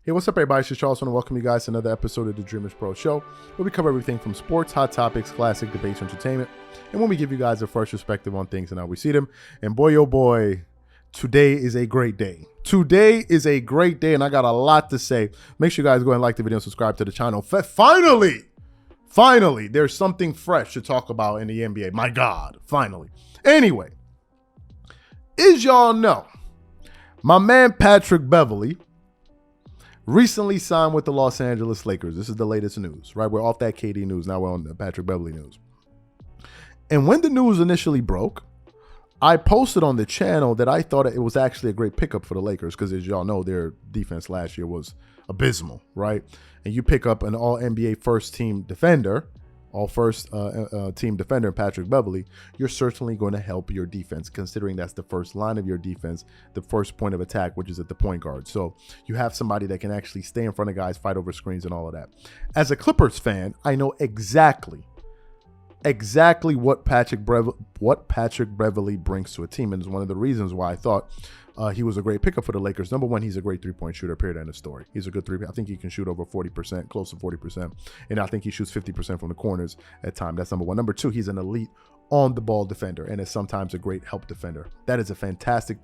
Hey, what's up, everybody? It's just Charles, and welcome you guys to another episode of the Dreamerspro Show, where we cover everything from sports, hot topics, classic debates, entertainment, and when we give you guys a fresh perspective on things and how we see them. And boy, oh boy, today is a great day. Today is a great day, and I got a lot to say. Make sure you guys go ahead and like the video and subscribe to the channel. Finally, there's something fresh to talk about in the NBA. My God, finally. Anyway, as y'all know, my man Patrick Beverley recently signed with the Los Angeles Lakers. This is the latest news, right? We're off that KD news. Now we're on the Patrick Beverley news. And when the news initially broke, I posted on the channel that I thought it was actually a great pickup for the Lakers because, as y'all know, their defense last year was abysmal, right? And you pick up an all-NBA first-team defender, all-first-team defender, Patrick Beverley, you're certainly going to help your defense, considering that's the first line of your defense, the first point of attack, which is at the point guard. So you have somebody that can actually stay in front of guys, fight over screens, and all of that. As a Clippers fan, I know exactly what Patrick Beverley brings to a team, and it's one of the reasons why I thought he was a great pickup for the Lakers. Number one, he's a great three-point shooter, period, end of story. He's a good I think he can shoot over 40%, close to 40%, and I think he shoots 50% from the corners at times. That's number one. Number two, he's an elite on-the-ball defender, and is sometimes a great help defender. That is a fantastic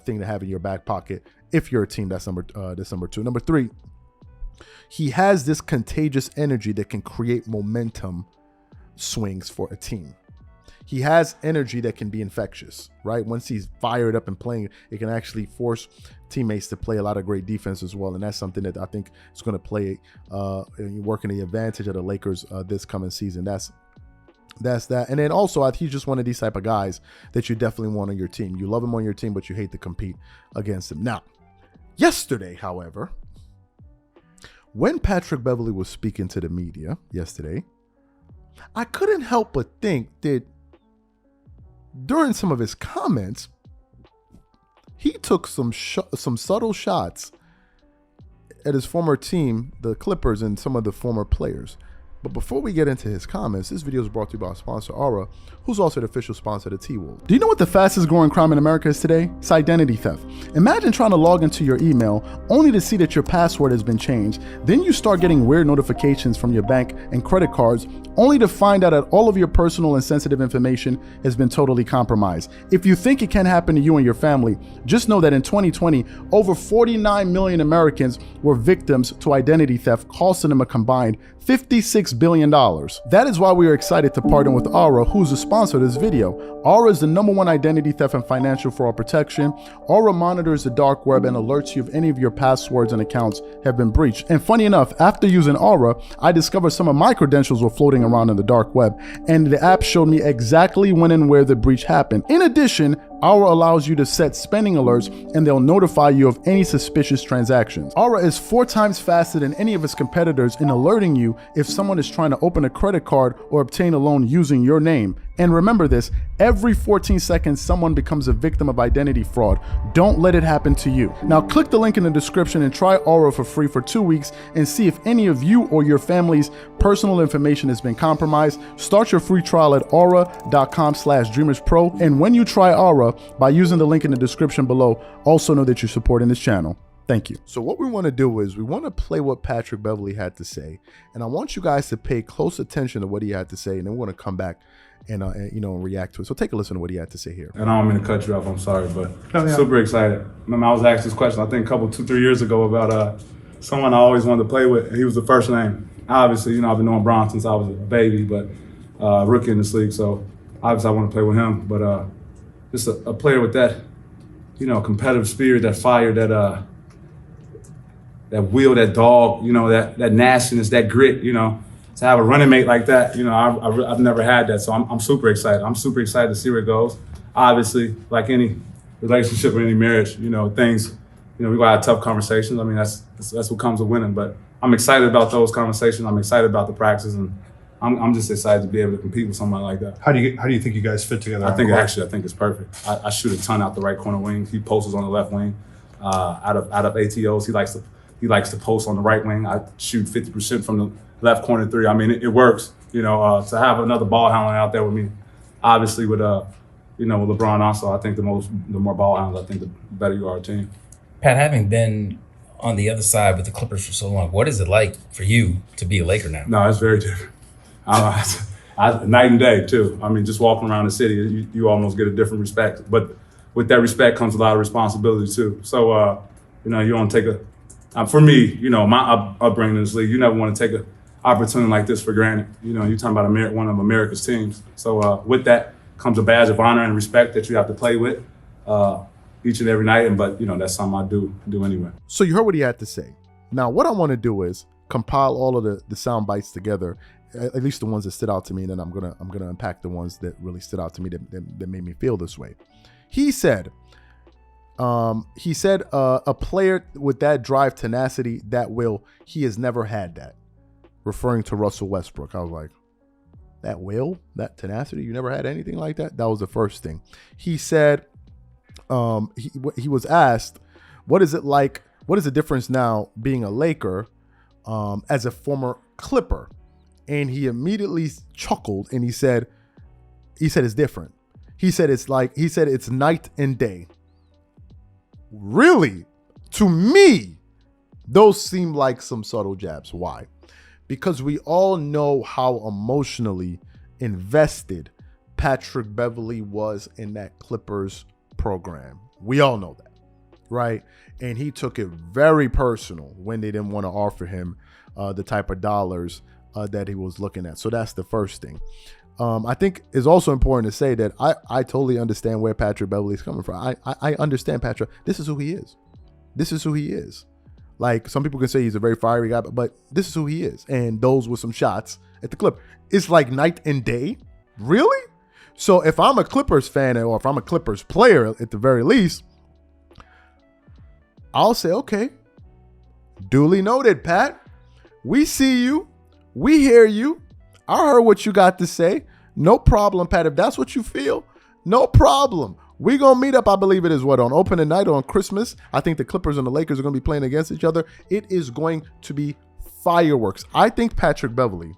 thing to have in your back pocket if you're a team. That's number two. Number three, he has this contagious energy that can create momentum swings for a team. He has energy that can be infectious, right? Once he's fired up and playing, it can actually force teammates to play a lot of great defense as well. And that's something that I think is going to play, working the advantage of the Lakers this coming season. That's that. And then also, he's just one of these type of guys that you definitely want on your team. You love him on your team, but you hate to compete against him. Now, yesterday, however, when Patrick Beverley was speaking to the media yesterday, I couldn't help but think that during some of his comments, he took some subtle shots at his former team, the Clippers, and some of the former players. But before we get into his comments, this video is brought to you by our sponsor, Aura, who's also the official sponsor of the T-Wolf. Do you know what the fastest growing crime in America is today? It's identity theft. Imagine trying to log into your email only to see that your password has been changed. Then you start getting weird notifications from your bank and credit cards, only to find out that all of your personal and sensitive information has been totally compromised. If you think it can happen to you and your family, just know that in 2020, over 49 million Americans were victims to identity theft, costing them a combined $56 billion. That is why we are excited to partner with Aura, who's the sponsor of this video. Aura is the #1 identity theft and financial fraud protection. Aura monitors the dark web and alerts you if any of your passwords and accounts have been breached. And funny enough, after using Aura, I discovered some of my credentials were floating around in the dark web, and the app showed me exactly when and where the breach happened. In addition, Aura allows you to set spending alerts, and they'll notify you of any suspicious transactions. Aura is 4 times faster than any of its competitors in alerting you if someone is trying to open a credit card or obtain a loan using your name. And remember this, every 14 seconds, someone becomes a victim of identity fraud. Don't let it happen to you. Now click the link in the description and try Aura for free for 2 weeks and see if any of you or your family's personal information has been compromised. Start your free trial at aura.com/dreamerspro. And when you try Aura, by using the link in the description below, also know that you're supporting this channel. Thank you. So what we want to do is we want to play what Patrick Beverley had to say. And I want you guys to pay close attention to what he had to say. And then we're going to come back and react to it. So take a listen to what he had to say here. And I don't mean to cut you off, I'm sorry, but super excited. Remember, I was asked this question, I think 2-3 years ago about someone I always wanted to play with. He was the first name. Obviously, I've been knowing Bron since I was a baby, but rookie in this league. So obviously I want to play with him. But just a player with that, competitive spirit, that fire, that will, that dog, that nastiness, that grit, to have a running mate like that, I've never had that. So I'm super excited. I'm super excited to see where it goes. Obviously, like any relationship or any marriage, things, we gotta have tough conversations. I mean, that's what comes with winning. But I'm excited about those conversations. I'm excited about the practices, and I'm just excited to be able to compete with somebody like that. How do you think you guys fit together? I think it's perfect. I shoot a ton out the right corner wing. He posts on the left wing. Out of ATOs, he likes to post on the right wing. I shoot 50% from the left corner 3. I mean, it works. To have another ball handler out there with me, obviously with with LeBron also. I think the more ball handlers, I think the better you are a team. Pat, having been on the other side with the Clippers for so long. What is it like for you to be a Laker now? No, it's very different. Night and day, too. I mean, just walking around the city, you almost get a different respect. But with that respect comes a lot of responsibility, too. So, you don't take for me, my upbringing in this league, you never want to take an opportunity like this for granted. You're talking about one of America's teams. So with that comes a badge of honor and respect that you have to play with each and every night. But that's something I do anyway. So you heard what he had to say. Now, what I want to do is compile all of the sound bites together, at least the ones that stood out to me, and then I'm gonna unpack the ones that really stood out to me that made me feel this way. He said, a player with that drive, tenacity, that will, he has never had that, referring to Russell Westbrook. I was like, that will, that tenacity, you never had anything like that? That was the first thing. He said, he was asked, what is it like, what is the difference now being a Laker as a former Clipper? And he immediately chuckled and he said it's different. He said it's night and day. Really? To me, those seem like some subtle jabs. Why? Because we all know how emotionally invested Patrick Beverley was in that Clippers program. We all know that, right? And he took it very personal when they didn't want to offer him the type of dollars that he was looking at. So that's the first thing. I think it's also important to say that I totally understand where Patrick Beverley is coming from. I understand Patrick. This is who he is. This is who he is. Like, some people can say he's a very fiery guy, but this is who he is. And those were some shots at the Clippers. It's like night and day. Really? So if I'm a Clippers fan, or if I'm a Clippers player at the very least, I'll say, okay, duly noted, Pat. We see you. We hear you. I heard what you got to say. No problem, Pat. If that's what you feel, no problem. We're going to meet up, I believe it is, on opening night or on Christmas. I think the Clippers and the Lakers are going to be playing against each other. It is going to be fireworks. I think Patrick Beverley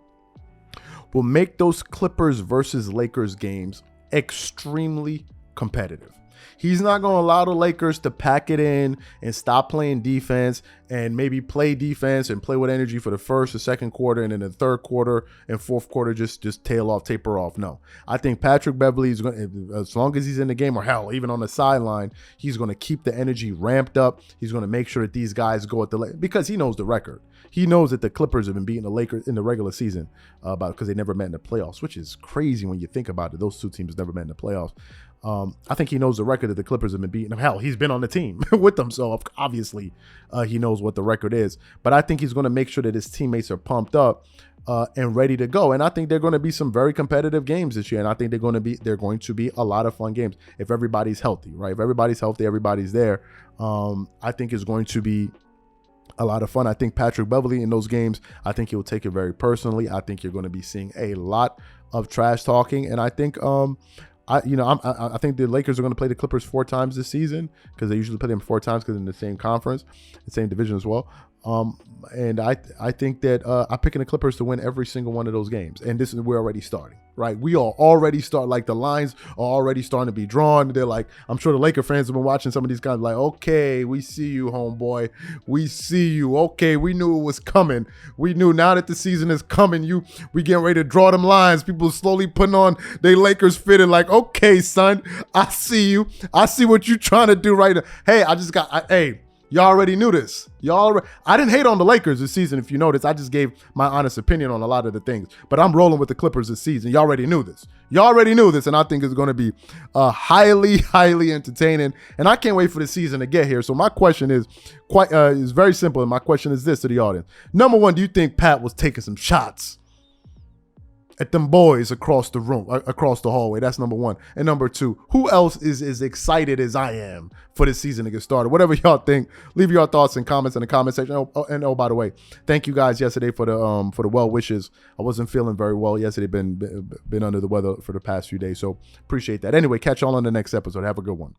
will make those Clippers versus Lakers games extremely competitive. He's not going to allow the Lakers to pack it in and stop playing defense and maybe play defense and play with energy for the first or second quarter, and then the third quarter and fourth quarter just taper off. No, I think Patrick Beverley is going to, as long as he's in the game, or hell, even on the sideline, he's going to keep the energy ramped up. He's going to make sure that these guys go at because he knows the record. He knows that the Clippers have been beating the Lakers in the regular season because they never met in the playoffs, which is crazy when you think about it. Those two teams never met in the playoffs. I think he knows the record that the Clippers have been beating. Hell, he's been on the team with them, so obviously he knows what the record is. But I think he's going to make sure that his teammates are pumped up and ready to go. And I think they're going to be some very competitive games this year. And I think they're going to be a lot of fun games if everybody's healthy, right? If everybody's healthy, everybody's there. I think it's going to be a lot of fun. I think Patrick Beverley in those games, I think he'll take it very personally. I think you're going to be seeing a lot of trash talking, and I think I think the Lakers are going to play the Clippers 4 times this season, because they usually play them 4 times because in the same conference, the same division as well. And I think that I'm picking the Clippers to win every single one of those games. And we're already starting, right? We are already like the lines are already starting to be drawn. They're like, I'm sure the Laker fans have been watching some of these guys like, okay, we see you, homeboy. We see you. Okay, we knew it was coming. We knew now that the season is coming, we getting ready to draw them lines. People slowly putting on their Lakers fit and like, okay, son, I see you. I see what you're trying to do right now. Hey, y'all already knew this. I didn't hate on the Lakers this season, if you noticed. I just gave my honest opinion on a lot of the things. But I'm rolling with the Clippers this season. Y'all already knew this. And I think it's going to be highly, highly entertaining. And I can't wait for the season to get here. So my question is is very simple. And my question is this to the audience. Number one, do you think Pat was taking some shots at them boys across the room, across the hallway? That's number one. And number two, who else is as excited as I am for this season to get started? Whatever y'all think, leave your thoughts and comments in the comment section. Oh, by the way, thank you guys yesterday for the well wishes. I wasn't feeling very well yesterday. Been under the weather for the past few days, so appreciate that. Anyway, catch y'all on the next episode. Have a good one.